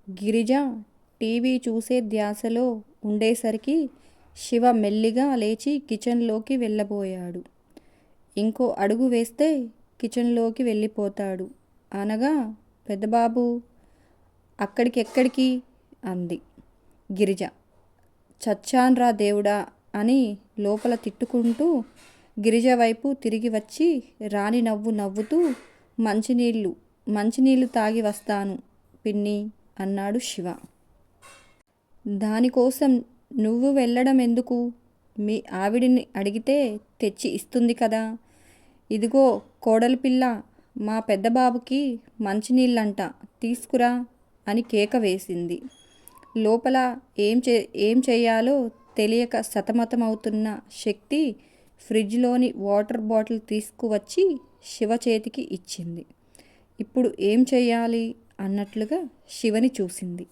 Girija TV చూసే ధ్యాసలో ఉండేసరికి శివ మెల్లిగా లేచి కిచెన్లోకి వెళ్ళబోయాడు. ఇంకో అడుగు వేస్తే కిచెన్లోకి వెళ్ళిపోతాడు అనగా, పెద్దబాబు అక్కడికెక్కడికి అంది గిరిజ. చచ్చాన్రా దేవుడా అని లోపల తిట్టుకుంటూ గిరిజ వైపు తిరిగి వచ్చి రాణి నవ్వుతూ మంచినీళ్ళు తాగి వస్తాను పిన్ని అన్నాడు శివ. దానికోసం నువ్వు వెళ్ళడం ఎందుకు? మీ ఆవిడిని అడిగితే తెచ్చి ఇస్తుంది కదా. ఇదిగో కోడలి పిల్ల, మా పెద్దబాబుకి మంచినీళ్ళంట, తీసుకురా అని కేక వేసింది. లోపల ఏం చేయాలో తెలియక సతమతమవుతున్న శక్తి ఫ్రిడ్జ్లోని వాటర్ బాటిల్ తీసుకువచ్చి శివ చేతికి ఇచ్చింది. ఇప్పుడు ఏం చెయ్యాలి అన్నట్లుగా శివని చూసింది.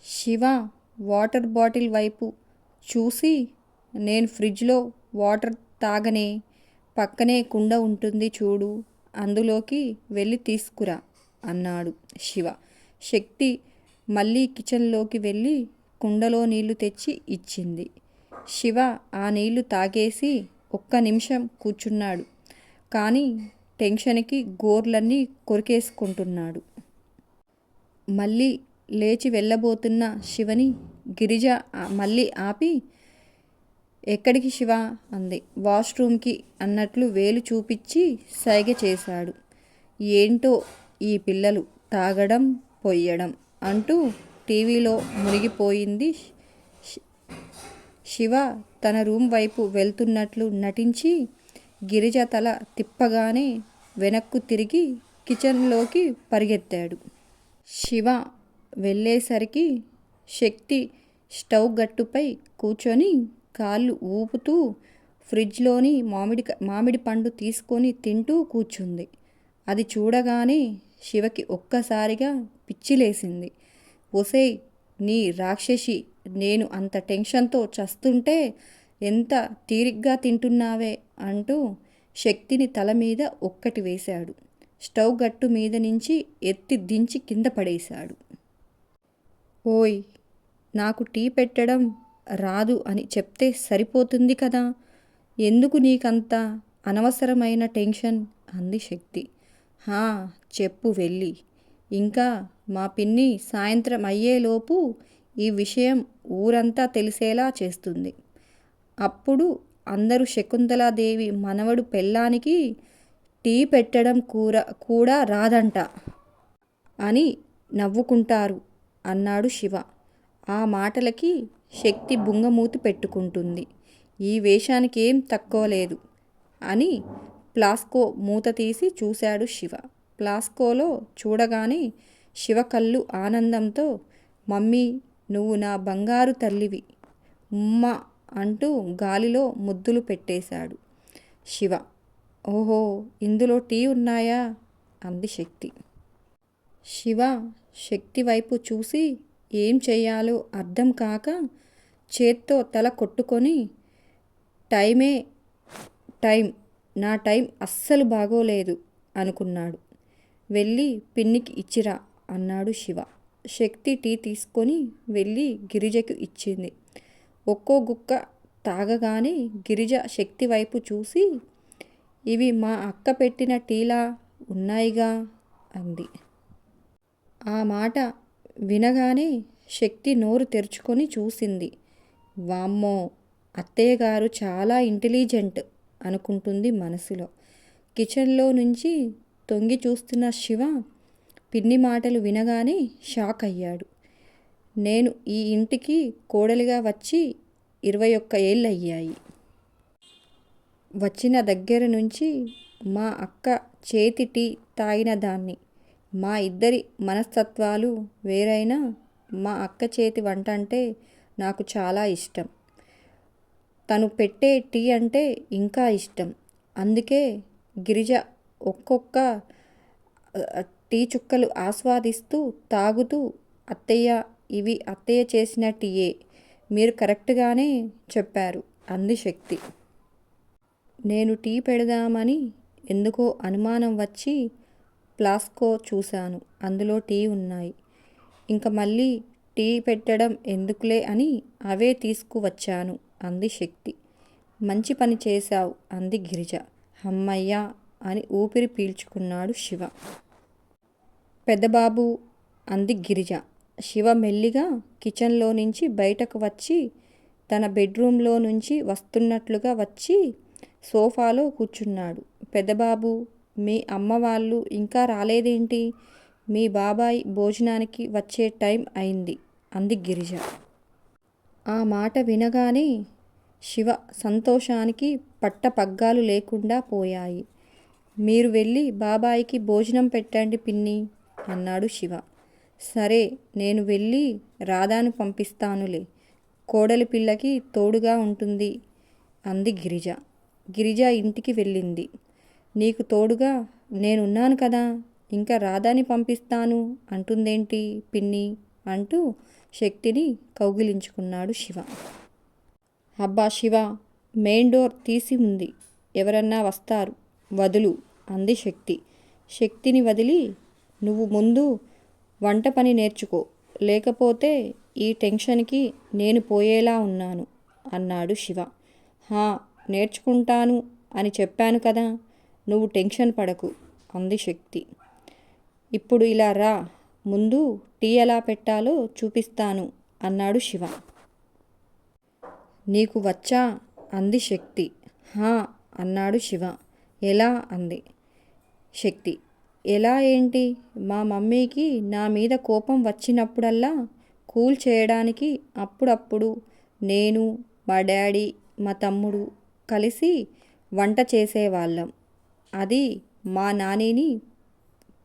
శివ వాటర్ బాటిల్ వైపు చూసి, నేను ఫ్రిడ్జ్లో వాటర్ తాగనే, పక్కనే కుండ ఉంటుంది చూడు, అందులోకి వెళ్ళి తీసుకురా అన్నాడు శివ. శక్తి మళ్ళీ కిచెన్లోకి వెళ్ళి కుండలో నీళ్లు తెచ్చి ఇచ్చింది. శివ ఆ నీళ్లు తాగేసి ఒక్క నిమిషం కూర్చున్నాడు. కానీ టెన్షన్కి గోర్లన్నీ కొరికేసుకుంటున్నాడు. మళ్ళీ లేచి వెళ్ళబోతున్న శివని గిరిజ మళ్ళీ ఆపి, ఎక్కడికి శివ అంది. వాష్రూమ్కి అన్నట్లు వేలు చూపించి సైగ చేశాడు. ఏంటో ఈ పిల్లలు తాగడం పొయ్యడం అంటూ టీవీలో మునిగిపోయింది. శివ తన రూమ్ వైపు వెళ్తున్నట్లు నటించి గిరిజ తల తిప్పగానే వెనక్కు తిరిగి కిచెన్లోకి పరిగెత్తాడు. శివ వెళ్ళేసరికి శక్తి స్టవ్ గట్టుపై కూర్చొని కాళ్ళు ఊపుతూ ఫ్రిడ్జ్లోని మామిడి పండు తీసుకొని తింటూ కూర్చుంది. అది చూడగానే శివకి ఒక్కసారిగా పిచ్చిలేసింది. ఒసేయ్ నీ రాక్షసి, నేను అంత టెన్షన్తో చస్తుంటే ఎంత తీరిగ్గా తింటున్నావే అంటూ శక్తిని తల మీద ఒక్కటి వేశాడు. స్టవ్ గట్టు మీద నుంచి ఎత్తి దించి కింద పడేశాడు. ఓయ్, నాకు టీ పెట్టడం రాదు అని చెప్తే సరిపోతుంది కదా, ఎందుకు నీకంత అనవసరమైన టెన్షన్ అంది శక్తి. హా, చెప్పు వెళ్ళి. ఇంకా మా పిన్ని సాయంత్రం అయ్యేలోపు ఈ విషయం ఊరంతా తెలిసేలా చేస్తుంది. అప్పుడు అందరూ శకుంతలాదేవి మనవడు పెళ్ళానికి టీ పెట్టడం కూడా రాదంట అని నవ్వుకుంటారు అన్నాడు శివ. ఆ మాటలకి శక్తి బుంగమూతి పెట్టుకుంటుంది. ఈ వేషానికి ఏం తక్కువ లేదు అని ప్లాస్కో మూత తీసి చూశాడు శివ. ప్లాస్కోలో చూడగానే శివ కళ్ళు ఆనందంతో, మమ్మీ నువ్వు నా బంగారు తల్లివి ఉమ్మ అంటూ గాలిలో ముద్దులు పెట్టేశాడు శివ. ఓహో, ఇందులో టీ ఉన్నాయా అంది శక్తి. శివ శక్తి వైపు చూసి ఏం చెయ్యాలో అర్థం కాక చేత్తో తల కొట్టుకొని, టైం నా టైం అస్సలు బాగోలేదు అనుకున్నాడు. వెళ్ళి పిన్నికి ఇచ్చిరా అన్నాడు శివ. శక్తి టీ తీసుకొని వెళ్ళి గిరిజకు ఇచ్చింది. ఒక్కో గుక్క తాగగానే గిరిజ శక్తి వైపు చూసి, ఇవి మా అక్క పెట్టిన టీలా ఉన్నాయిగా అంది. ఆ మాట వినగానే శక్తి నోరు తెరుచుకొని చూసింది. వామ్మో, అత్తయ్యగారు చాలా ఇంటెలిజెంట్ అనుకుంటుంది మనసులో. కిచెన్లో నుంచి తొంగి చూస్తున్న శివ పిన్ని మాటలు వినగానే షాక్ అయ్యాడు. నేను ఈ ఇంటికి కోడలిగా వచ్చి 21 ఏళ్ళు అయ్యాయి. వచ్చిన దగ్గర నుంచి మా అక్క చేతి టీ తాగిన దాన్ని. మా ఇద్దరి మనస్తత్వాలు వేరైనా మా అక్క చేతి వంట అంటే నాకు చాలా ఇష్టం. తను పెట్టే టీ అంటే ఇంకా ఇష్టం. అందుకే గిరిజ ఒక్కొక్క టీ చుక్కలు ఆస్వాదిస్తూ తాగుతూ, అత్తయ్య ఇవి అత్తయ్య చేసిన టీయే, మీరు కరెక్ట్గానే చెప్పారు అంది శక్తి. నేను టీ పెడదామని ఎందుకో అనుమానం వచ్చి ప్లాస్కో చూశాను, అందులో టీ ఉన్నాయి. ఇంక మళ్ళీ టీ పెట్టడం ఎందుకులే అని అవే తీసుకువచ్చాను అంది శక్తి. మంచి పని చేశావు అంది గిరిజ. హమ్మయ్యా అని ఊపిరి పీల్చుకున్నాడు శివ. పెద్దబాబు అంది గిరిజ. శివ మెల్లిగా కిచెన్లో నుంచి బయటకు వచ్చి తన బెడ్రూమ్లో నుంచి వస్తున్నట్లుగా వచ్చి సోఫాలో కూర్చున్నాడు. పెద్దబాబు, మీ అమ్మ వాళ్ళు ఇంకా రాలేదేంటి? మీ బాబాయ్ భోజనానికి వచ్చే టైం అయింది అంది గిరిజ. ఆ మాట వినగానే శివ సంతోషానికి పట్టపగ్గాలు లేకుండా పోయాయి. మీరు వెళ్ళి బాబాయికి భోజనం పెట్టండి పిన్ని అన్నాడు శివ. సరే, నేను వెళ్ళి రాధాను పంపిస్తానులే, కోడలి పిల్లకి తోడుగా ఉంటుంది అంది గిరిజ. గిరిజ ఇంటికి వెళ్ళింది. నీకు తోడుగా నేనున్నాను కదా, ఇంకా రాధాని పంపిస్తాను అంటుందేంటి పిన్ని అంటూ శక్తిని కౌగిలించుకున్నాడు శివ. అబ్బా శివ, మెయిన్ డోర్ తీసి ఉంది, ఎవరన్నా వస్తారు, వదులు అంది శక్తి. శక్తిని వదిలి, నువ్వు ముందు వంట పని నేర్చుకో, లేకపోతే ఈ టెన్షన్కి నేను పోయేలా ఉన్నాను అన్నాడు శివ. హా, నేర్చుకుంటాను అని చెప్పాను కదా, నువ్వు టెన్షన్ పడకు అంది శక్తి. ఇప్పుడు ఇలా రా, ముందు టీ ఎలా పెట్టాలో చూపిస్తాను అన్నాడు శివ. నీకు వచ్చా అంది శక్తి. హా అన్నాడు శివ. ఎలా అంది శక్తి. ఎలా ఏంటి? మా మమ్మీకి నా మీద కోపం వచ్చినప్పుడల్లా కూల్ చేయడానికి అప్పుడప్పుడు నేను, మా డాడీ, మా తమ్ముడు కలిసి వంట చేసేవాళ్ళం. అది మా నానిని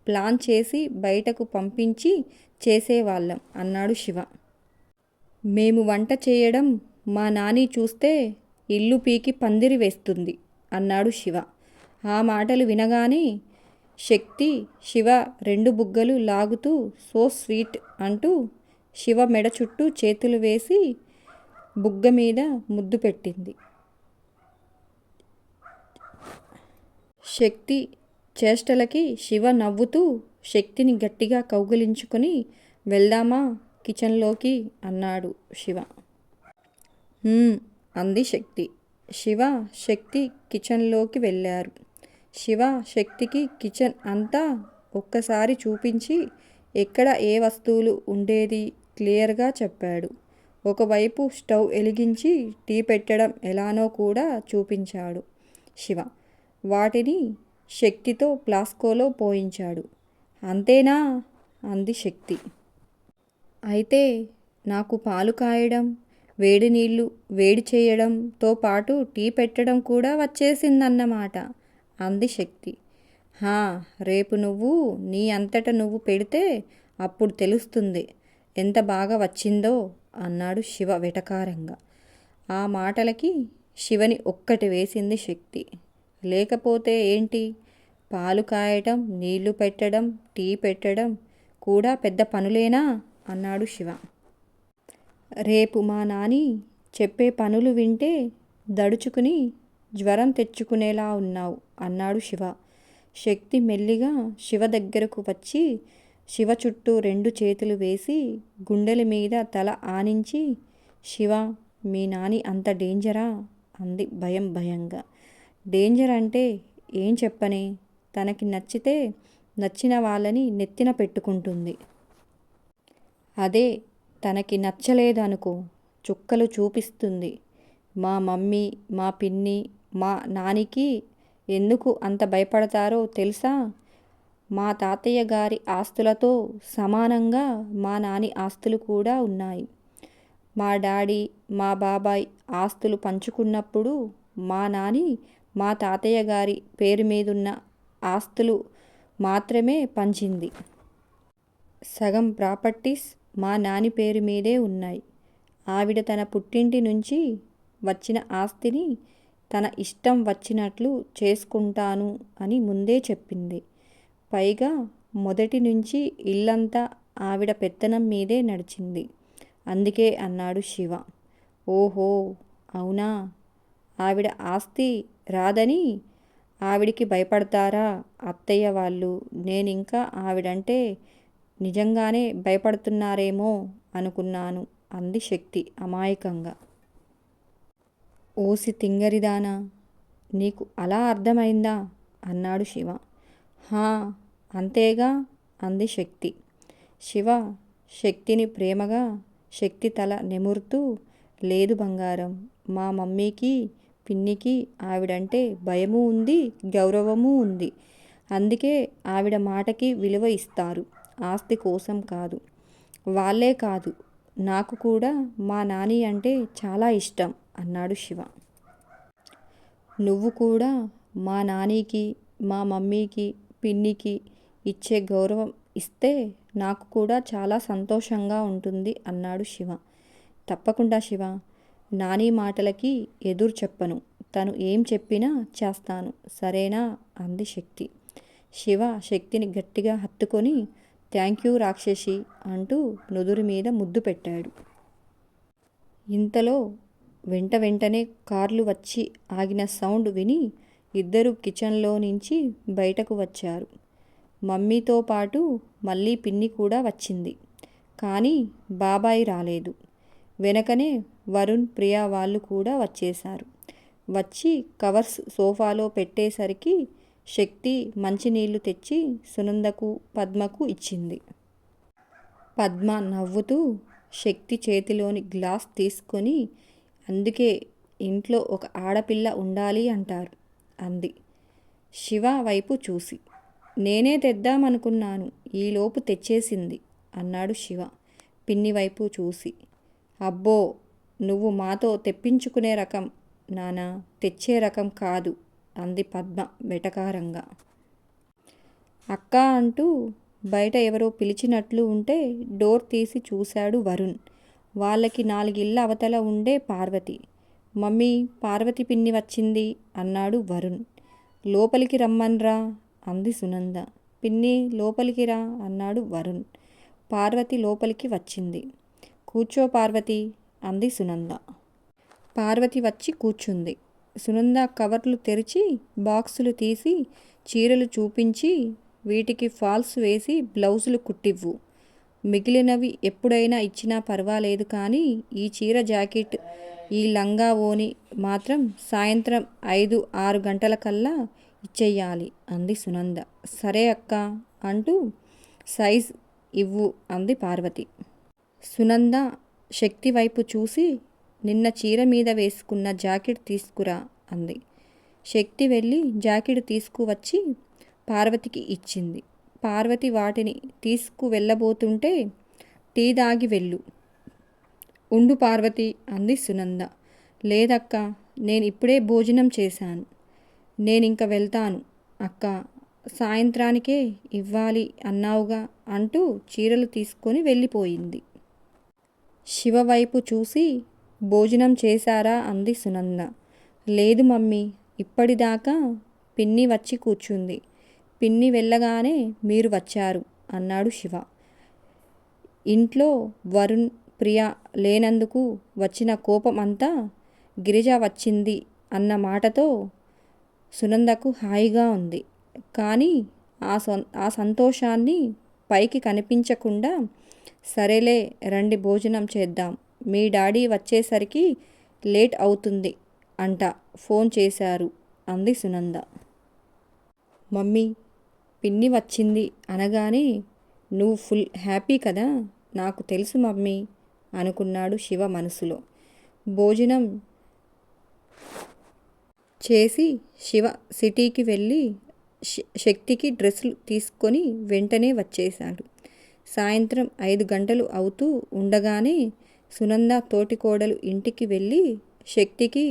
ప్లాన్ చేసి బయటకు పంపించి చేసేవాళ్ళం అన్నాడు శివ. మేము వంట చేయడం మా నాని చూస్తే ఇల్లు పీకి పందిరి వేస్తుంది అన్నాడు శివ. ఆ మాటలు వినగానే శక్తి శివ రెండు బుగ్గలు లాగుతూ సో స్వీట్ అంటూ శివ మెడ చుట్టూ చేతులు వేసి బుగ్గ మీద ముద్దు పెట్టింది. శక్తి చేష్టలకి శివ నవ్వుతూ శక్తిని గట్టిగా కౌగిలించుకొని వెళ్దామా కిచెన్లోకి అన్నాడు శివ. అంది శక్తి. శివ శక్తి కిచెన్లోకి వెళ్ళారు. శివ శక్తికి కిచెన్ అంతా ఒక్కసారి చూపించి ఎక్కడ ఏ వస్తువులు ఉండేది క్లియర్గా చెప్పాడు. ఒకవైపు స్టవ్ వెలిగించి టీ పెట్టడం ఎలానో కూడా చూపించాడు శివ. వాటిని శక్తితో ఫ్లాస్కోలో పోయించాడు. అంతేనా అంది శక్తి. అయితే నాకు పాలు కాయడం, వేడి నీళ్లు వేడి చేయడంతో పాటు టీ పెట్టడం కూడా వచ్చేసిందన్నమాట అంది శక్తి. హా, రేపు నువ్వు నీ అంతట నువ్వు పెడితే అప్పుడు తెలుస్తుంది ఎంత బాగా వచ్చిందో అన్నాడు శివ వెటకారంగా. ఆ మాటలకి శివని ఒక్కటి వేసింది శక్తి. లేకపోతే ఏంటి, పాలు కాయటం, నీళ్లు పెట్టడం, టీ పెట్టడం కూడా పెద్ద పనులేనా అన్నాడు శివ. రేపు మా నాని చెప్పే పనులు వింటే దడుచుకుని జ్వరం తెచ్చుకునేలా ఉన్నావు అన్నాడు శివ. శక్తి మెల్లిగా శివ దగ్గరకు వచ్చి శివ చుట్టూ రెండు చేతులు వేసి గుండెల మీద తల ఆనించి, శివ, మీ నాని అంత డేంజరా అంది భయం భయంగా. డేంజర్ అంటే ఏం చెప్పనే, తనకి నచ్చితే నచ్చిన వాళ్ళని నెత్తిన పెట్టుకుంటుంది. అదే తనకి నచ్చలేదనుకో చుక్కలు చూపిస్తుంది. మా మమ్మీ, మా పిన్ని, మా నానికి ఎందుకు అంత భయపడతారో తెలుసా? మా తాతయ్య గారి ఆస్తులతో సమానంగా మా నాని ఆస్తులు కూడా ఉన్నాయి. మా డాడీ, మా బాబాయ్ ఆస్తులు పంచుకున్నప్పుడు మా నాని మా తాతయ్య గారి పేరు మీదున్న ఆస్తులు మాత్రమే పంచింది. సగం ప్రాపర్టీస్ మా నాని పేరు మీదే ఉన్నాయి. ఆవిడ తన పుట్టింటి నుంచి వచ్చిన ఆస్తిని తన ఇష్టం వచ్చినట్లు చేసుకుంటాను అని ముందే చెప్పింది. పైగా మొదటి నుంచి ఇల్లంతా ఆవిడ పెత్తనం మీదే నడిచింది. అందుకే అన్నాడు శివ. ఓహో, అవునా? ఆవిడ ఆస్తి రాదని ఆవిడికి భయపడతారా అత్తయ్య వాళ్ళు? నేనింకా ఆవిడంటే నిజంగానే భయపడుతున్నారేమో అనుకున్నాను అంది శక్తి అమాయకంగా. ఓసి తింగరిదానా, నీకు అలా అర్థమైందా అన్నాడు శివ. హా, అంతేగా అంది శక్తి. శివ శక్తిని ప్రేమగా శక్తి తల నిమురుతూ, లేదు బంగారం, మా మమ్మీకి పిన్నికి ఆవిడంటే భయమూ ఉంది, గౌరవమూ ఉంది. అందుకే ఆవిడ మాటకి విలువ ఇస్తారు, ఆస్తి కోసం కాదు. వాళ్ళే కాదు, నాకు కూడా మా నాని అంటే చాలా ఇష్టం అన్నాడు శివ. నువ్వు కూడా మా నానికి, మా మమ్మీకి, పిన్నికి ఇచ్చే గౌరవం ఇస్తే నాకు కూడా చాలా సంతోషంగా ఉంటుంది అన్నాడు శివ. తప్పకుండా శివ, నాని మాటలకి ఎదురు చెప్పను, తను ఏం చెప్పినా చేస్తాను, సరేనా అంది శక్తి. శివ శక్తిని గట్టిగా హత్తుకొని థ్యాంక్ యూ రాక్షసి అంటూ నుదురు మీద ముద్దు పెట్టాడు. ఇంతలో వెంటనే కార్లు వచ్చి ఆగిన సౌండ్ విని ఇద్దరు కిచెన్లో నుంచి బయటకు వచ్చారు. మమ్మీతో పాటు మళ్ళీ పిన్ని కూడా వచ్చింది. కానీ బాబాయ్ రాలేదు. వెనకనే వరుణ్, ప్రియా వాళ్ళు కూడా వచ్చేశారు. వచ్చి కవర్స్ సోఫాలో పెట్టేసరికి శక్తి మంచినీళ్లు తెచ్చి సునందకు, పద్మకు ఇచ్చింది. పద్మ నవ్వుతూ శక్తి చేతిలోని గ్లాస్ తీసుకొని, అందుకే ఇంట్లో ఒక ఆడపిల్ల ఉండాలి అంటారు అంది శివ వైపు చూసి. నేనే తెద్దామనుకున్నాను, ఈలోపు తెచ్చేసింది అన్నాడు శివ పిన్ని వైపు చూసి. అబ్బో, నువ్వు మాతో తెప్పించుకునే రకం నానా, తెచ్చే రకం కాదు అంది పద్మ వెటకారంగా. అక్క అంటూ బయట ఎవరో పిలిచినట్లు ఉంటే డోర్ తీసి చూశాడు వరుణ్. వాళ్ళకి 4 ఇళ్ళ అవతల ఉండే పార్వతి. మమ్మీ, పార్వతి పిన్ని వచ్చింది అన్నాడు వరుణ్. లోపలికి రమ్మన్రా అంది సునంద. పిన్ని లోపలికి రా అన్నాడు వరుణ్. పార్వతి లోపలికి వచ్చింది. కూర్చో పార్వతి అంది సునంద. పార్వతి వచ్చి కూర్చుంది. సునంద కవర్లు తెరిచి బాక్సులు తీసి చీరలు చూపించి, వీటికి ఫాల్స్ వేసి బ్లౌజులు కుట్టివ్వు, మిగిలినవి ఎప్పుడైనా ఇచ్చినా పర్వాలేదు, కానీ ఈ చీర, జాకెట్, ఈ లంగా ఓని మాత్రం సాయంత్రం 5-6 గంటలకల్లా ఇచ్చెయ్యాలి అంది సునంద. సరే అక్క అంటూ సైజ్ ఇవ్వు అంది పార్వతి. సునంద శక్తి వైపు చూసి, నిన్న చీర మీద వేసుకున్న జాకెట్ తీసుకురా అంది. శక్తి వెళ్ళి జాకెట్ తీసుకువచ్చి పార్వతికి ఇచ్చింది. పార్వతి వాటిని తీసుకు వెళ్ళబోతుంటే, టీ తాగి వెళ్ళు. ఉండు పార్వతి అంది సునంద. లేదక్క, నేను ఇప్పుడే భోజనం చేశాను, నేనింక వెళ్తాను అక్క, సాయంత్రానికే ఇవ్వాలి అన్నావుగా అంటూ చీరలు తీసుకొని వెళ్ళిపోయింది. శివ వైపు చూసి, భోజనం చేశారా అంది సునంద. లేదు మమ్మీ, ఇప్పటిదాకా పిన్ని వచ్చి కూర్చుంది, పిన్ని వెళ్ళగానే మీరు వచ్చారు అన్నాడు శివ. ఇంట్లో వరుణ్, ప్రియ లేనందుకు వచ్చిన కోపం అంతా గిరిజ వచ్చింది అన్న మాటతో సునందకు హాయిగా ఉంది. కానీ ఆ సంతోషాన్ని పైకి కనిపించకుండా, సరేలే రండి భోజనం చేద్దాం, మీ డాడీ వచ్చేసరికి లేట్ అవుతుంది అంట, ఫోన్ చేశారు అంది సునంద. మమ్మీ, పిన్ని వచ్చింది అనగానే నువ్వు ఫుల్ హ్యాపీ కదా, నాకు తెలుసు మమ్మీ అనుకున్నాడు శివ మనసులో. భోజనం చేసి శివ సిటీకి వెళ్ళి శక్తికి డ్రెస్సులు తీసుకొని వెంటనే వచ్చేశాడు. సాయంత్రం 5 గంటలు అవుతూ ఉండగానే సునంద తోటికోడలు ఇంటికి వెళ్ళి శక్తికి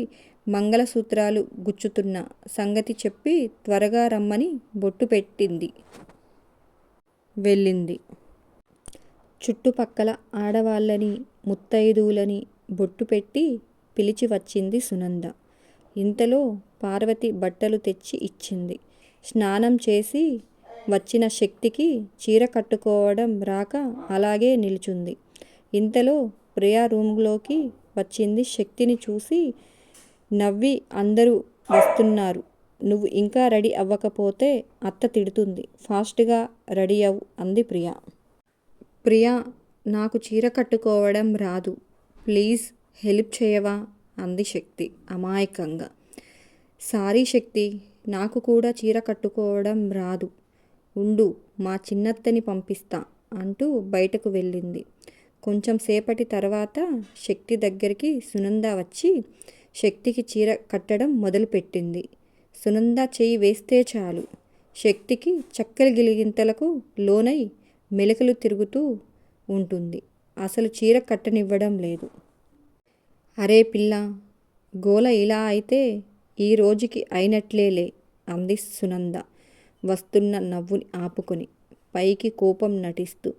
మంగళసూత్రాలు గుచ్చుతున్న సంగతి చెప్పి త్వరగా రమ్మని బొట్టు పెట్టింది. వెళ్ళింది. చుట్టుపక్కల ఆడవాళ్ళని, ముత్తైదువులని బొట్టు పెట్టి పిలిచి వచ్చింది సునంద. ఇంతలో పార్వతి బట్టలు తెచ్చి ఇచ్చింది. స్నానం చేసి వచ్చిన శక్తికి చీర కట్టుకోవడం రాక అలాగే నిల్చుంది. ఇంతలో ప్రియా రూమ్లోకి వచ్చింది. శక్తిని చూసి నవ్వి, అందరూ వస్తున్నారు, నువ్వు ఇంకా రెడీ అవ్వకపోతే అత్త తిడుతుంది, ఫాస్ట్గా రెడీ అవ్వు అంది ప్రియ. ప్రియా, నాకు చీర కట్టుకోవడం రాదు, ప్లీజ్ హెల్ప్ చేయవా అంది శక్తి అమాయకంగా. సారీ శక్తి, నాకు కూడా చీర కట్టుకోవడం రాదు, ఉండు మా చిన్నత్తని పంపిస్తా అంటూ బయటకు వెళ్ళింది. కొంచెం సేపటి తర్వాత శక్తి దగ్గరికి సునంద వచ్చి శక్తికి చీర కట్టడం మొదలుపెట్టింది. సునంద చేయి వేస్తే చాలు శక్తికి చక్కలి గిలిగింతలకు లోనై మెలికలు తిరుగుతూ ఉంటుంది. అసలు చీర కట్టనివ్వడం లేదు. అరే పిల్ల, గోల ఇలా అయితే ఈ రోజుకి అయినట్లేలే అంది సునంద వస్తున్న నవ్వుని ఆపుకొని, పైకి కోపం నటిస్తూ.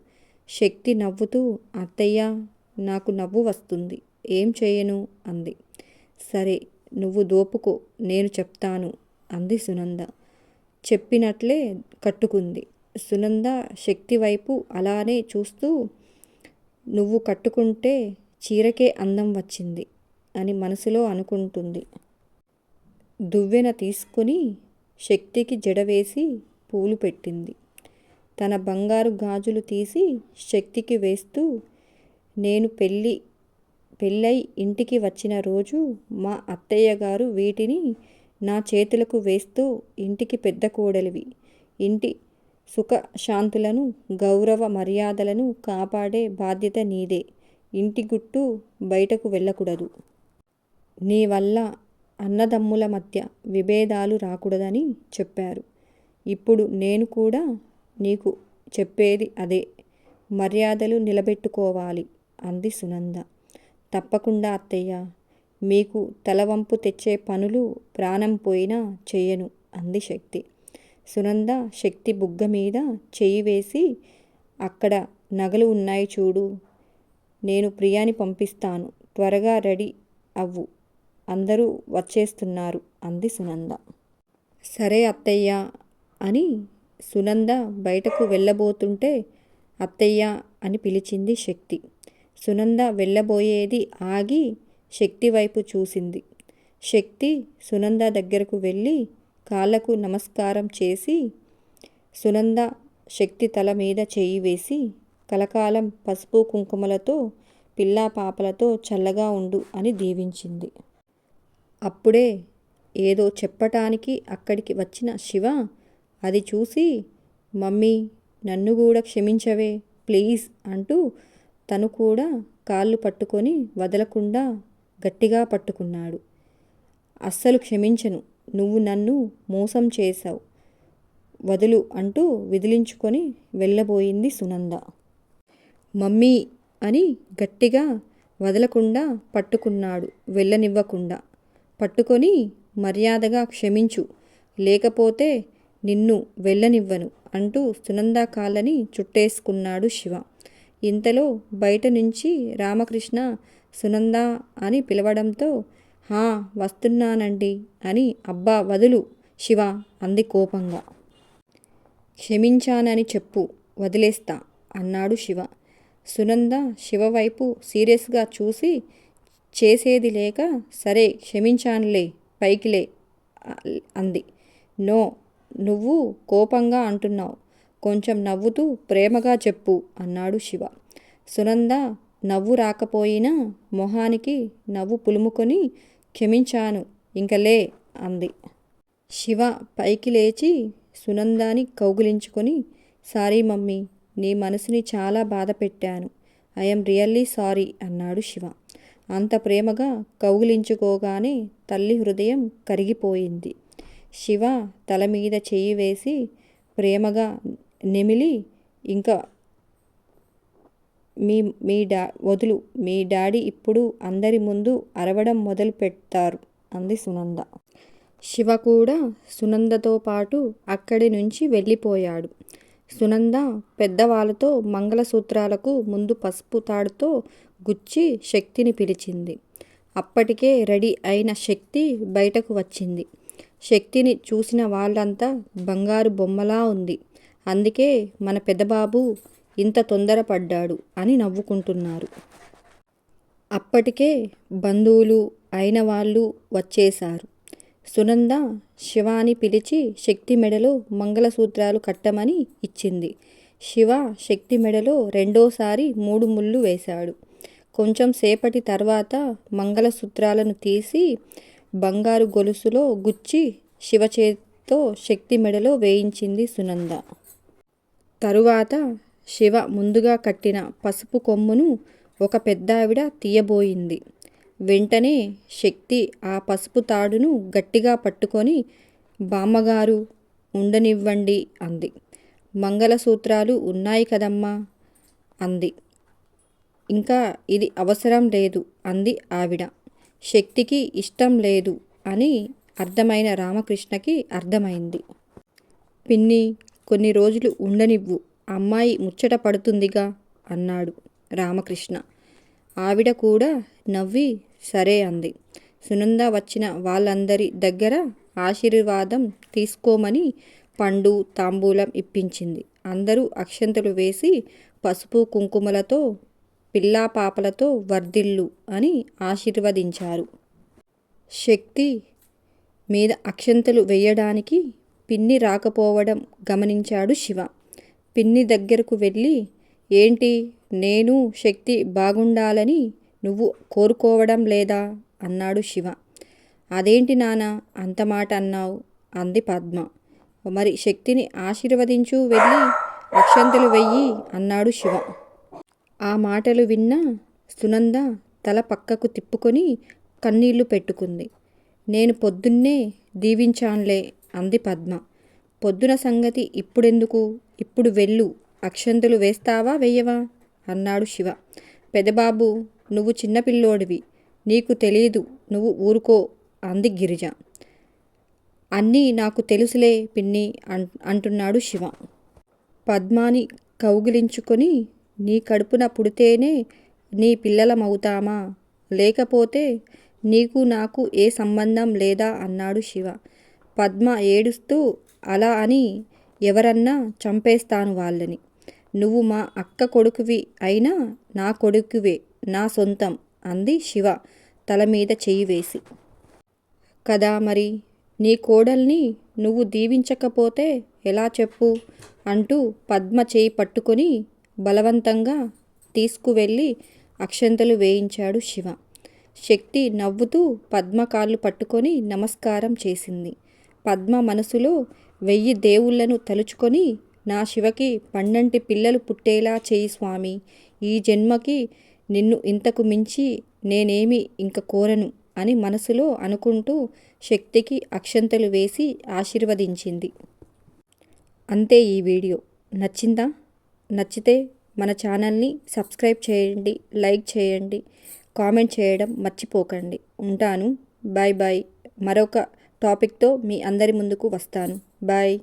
శక్తి నవ్వుతూ, అత్తయ్య, నాకు నవ్వు వస్తుంది, ఏం చేయను అంది. సరే, నువ్వు దోపుకో, నేను చెప్తాను అంది సునంద. చెప్పినట్లే కట్టుకుంది. సునంద శక్తి వైపు అలానే చూస్తూ, నువ్వు కట్టుకుంటే చీరకే అందం వచ్చింది అని మనసులో అనుకుంటుంది. దువ్వెన తీసుకుని శక్తికి జడవేసి పూలు పెట్టింది. తన బంగారు గాజులు తీసి శక్తికి వేస్తూ, నేను పెళ్ళై ఇంటికి వచ్చిన రోజు మా అత్తయ్య గారు వీటిని నా చేతులకు వేస్తూ, ఇంటికి పెద్ద కోడలివి, ఇంటి సుఖ శాంతులను గౌరవ మర్యాదలను కాపాడే బాధ్యత నీదే, ఇంటి గుట్టు బయటకు వెళ్ళకూడదు, నీ వల్ల అన్నదమ్ముల మధ్య విభేదాలు రాకూడదని చెప్పారు. ఇప్పుడు నేను కూడా నీకు చెప్పేది అదే, మర్యాదలు నిలబెట్టుకోవాలి అంది సునంద. తప్పకుండా అత్తయ్య, మీకు తలవంపు తెచ్చే పనులు ప్రాణం పోయినా చెయ్యను అంది శక్తి. సునంద శక్తి బుగ్గ మీద చెయ్యి వేసి, అక్కడ నగలు ఉన్నాయి చూడు, నేను ప్రియాని పంపిస్తాను, త్వరగా రెడీ అవ్వు, అందరూ వచ్చేస్తున్నారు అంది సునంద. సరే అత్తయ్య అని సునంద బయటకు వెళ్ళబోతుంటే అత్తయ్య అని పిలిచింది శక్తి. సునంద వెళ్ళబోయేది ఆగి శక్తి వైపు చూసింది. శక్తి సునంద దగ్గరకు వెళ్ళి కాళ్ళకు నమస్కారం చేసి, సునంద శక్తి తల మీద చెయ్యి వేసి, కలకాలం పసుపు కుంకుమలతో పిల్లా పాపలతో చల్లగా ఉండు అని దీవించింది. అప్పుడే ఏదో చెప్పటానికి అక్కడికి వచ్చిన శివ అది చూసి, మమ్మీ, నన్ను కూడా క్షమించవే ప్లీజ్ అంటూ తను కూడా కాళ్ళు పట్టుకొని వదలకుండా గట్టిగా పట్టుకున్నాడు. అస్సలు క్షమించను, నువ్వు నన్ను మోసం చేశావు, వదులు అంటూ విదిలించుకొని వెళ్ళబోయింది సునంద. మమ్మీ అని గట్టిగా వదలకుండా పట్టుకున్నాడు, వెళ్ళనివ్వకుండా. పట్టుకొని మర్యాదగా క్షమించు, లేకపోతే నిన్ను వెళ్ళనివ్వను అంటూ సునంద కాళ్ళని చుట్టేసుకున్నాడు శివ. ఇంతలో బయట నుంచి రామకృష్ణ సునంద అని పిలవడంతో, హా వస్తున్నానండి అని. అబ్బా వదులు శివ అంది కోపంగా. క్షమించానని చెప్పు, వదిలేస్తా అన్నాడు శివ. సునంద శివ వైపు సీరియస్గా చూసి చేసేది లేక, సరే క్షమించానులే, పైకిలే అంది. నో, నువ్వు కోపంగా అంటున్నావు, కొంచెం నవ్వుతూ ప్రేమగా చెప్పు అన్నాడు శివ. సునంద నవ్వు రాకపోయినా మొహానికి నవ్వు పులుముకొని, క్షమించాను ఇంకలే అంది. శివ పైకి లేచి సునందాని కౌగిలించుకొని, సారీ మమ్మీ, నీ మనసుని చాలా బాధ పెట్టాను, ఐఎమ్ రియల్లీ సారీ అన్నాడు శివ. అంత ప్రేమగా కౌగిలించుకోగానే తల్లి హృదయం కరిగిపోయింది. శివ తల మీద చెయ్యి వేసి ప్రేమగా నెమిలి, ఇంకా వదులు, మీ డాడీ ఇప్పుడు అందరి ముందు అరవడం మొదలు పెడతారు అంది సునంద. శివ కూడా సునందతో పాటు అక్కడి నుంచి వెళ్ళిపోయాడు. సునంద పెద్దవాళ్ళతో మంగళసూత్రాలకు ముందు పసుపు తాడుతో గుచ్చి శక్తిని పిలిచింది. అప్పటికే రెడీ అయిన శక్తి బయటకు వచ్చింది. శక్తిని చూసిన వాళ్ళంతా బంగారు బొమ్మలా ఉంది, అందుకే మన పెద్దబాబు ఇంత తొందరపడ్డాడు అని నవ్వుకుంటున్నారు. అప్పటికే బంధువులు అయిన వాళ్ళు వచ్చేశారు. సునంద శివాని పిలిచి శక్తి మెడలో మంగళసూత్రాలు కట్టమని ఇచ్చింది. శివ శక్తి మెడలో రెండోసారి 3 ముళ్ళు వేశాడు. కొంచెం సేపటి తర్వాత మంగళసూత్రాలను తీసి బంగారు గొలుసులో గుచ్చి శివ చేత్తో శక్తి మెడలో వేయించింది సునంద. తరువాత శివ ముందుగా కట్టిన పసుపు కొమ్మును ఒక పెద్దావిడ తీయబోయింది. వెంటనే శక్తి ఆ పసుపు తాడును గట్టిగా పట్టుకొని బామ్మగారు ఉండనివ్వండి అంది. మంగళసూత్రాలు ఉన్నాయి కదమ్మా అంది. ఇంకా ఇది అవసరం లేదు అంది ఆవిడ. శక్తికి ఇష్టం లేదు అని అర్థమైన రామకృష్ణకి అర్థమైంది. పిన్ని, కొన్ని రోజులు ఉండనివ్వు, అమ్మాయి ముచ్చట పడుతుందిగా అన్నాడు రామకృష్ణ. ఆవిడ కూడా నవ్వి సరే అంది. సునంద వచ్చిన వాళ్ళందరి దగ్గర ఆశీర్వాదం తీసుకోమని పండు తాంబూలం ఇప్పించింది. అందరూ అక్షంతలు వేసి పసుపు కుంకుమలతో పిల్లా పాపలతో వర్ధిల్లు అని ఆశీర్వదించారు. శక్తి మీద అక్షంతలు వేయడానికి పిన్ని రాకపోవడం గమనించాడు శివ. పిన్ని దగ్గరకు వెళ్ళి, ఏంటి, నేను శక్తి బాగుండాలని నువ్వు కోరుకోవడం లేదా అన్నాడు శివ. అదేంటి నాన్న అంత మాట అన్నావు అంది పద్మ. మరి శక్తిని ఆశీర్వదించు, వెళ్ళి అక్షంతలు వెయ్యి అన్నాడు శివ. ఆ మాటలు విన్న సునంద తల పక్కకు తిప్పుకొని కన్నీళ్లు పెట్టుకుంది. నేను పొద్దున్నే దీవించాన్లే అంది పద్మ. పొద్దున సంగతి ఇప్పుడెందుకు, ఇప్పుడు వెళ్ళు, అక్షంతలు వేస్తావా వెయ్యవా అన్నాడు శివ. పెదబాబు, నువ్వు చిన్నపిల్లోడివి, నీకు తెలీదు, నువ్వు ఊరుకో అంది గిరిజ. అన్నీ నాకు తెలుసులే పిన్ని అంటున్నాడు శివ. పద్మాని కౌగిలించుకొని, నీ కడుపున పుడితేనే నీ పిల్లలమవుతామా, లేకపోతే నీకు నాకు ఏ సంబంధం లేదా అన్నాడు శివ. పద్మ ఏడుస్తూ, అలా అని ఎవరన్నా చంపేస్తాను వాళ్ళని. నువ్వు మా అక్క కొడుకువి అయినా నా కొడుకువే, నా సొంతం అంది శివ తల మీద చెయ్యి వేసి. కదా మరి, నీ కోడల్ని నువ్వు దీవించకపోతే ఎలా చెప్పు అంటూ పద్మ చేయి పట్టుకొని బలవంతంగా తీసుకువెళ్ళి అక్షంతలు వేయించాడు శివ. శక్తి నవ్వుతూ పద్మ కాళ్ళు పట్టుకొని నమస్కారం చేసింది. పద్మ మనసులో 1000 దేవుళ్లను తలుచుకొని, నా శివకి 12 పిల్లలు పుట్టేలా చేయి స్వామి, ఈ జన్మకి నిన్ను ఇంతకు మించి నేనేమి ఇంక కోరను అని మనసులో అనుకుంటూ శక్తికి అక్షంతలు వేసి ఆశీర్వదించింది. అంతే. ఈ వీడియో నచ్చిందా? నచ్చితే మన ఛానల్ని సబ్స్క్రైబ్ చేయండి, లైక్ చేయండి, కామెంట్ చేయడం మర్చిపోకండి. ఉంటాను. Bye bye. మరొక టాపిక్తో మీ అందరి ముందుకు వస్తాను. బాయ్.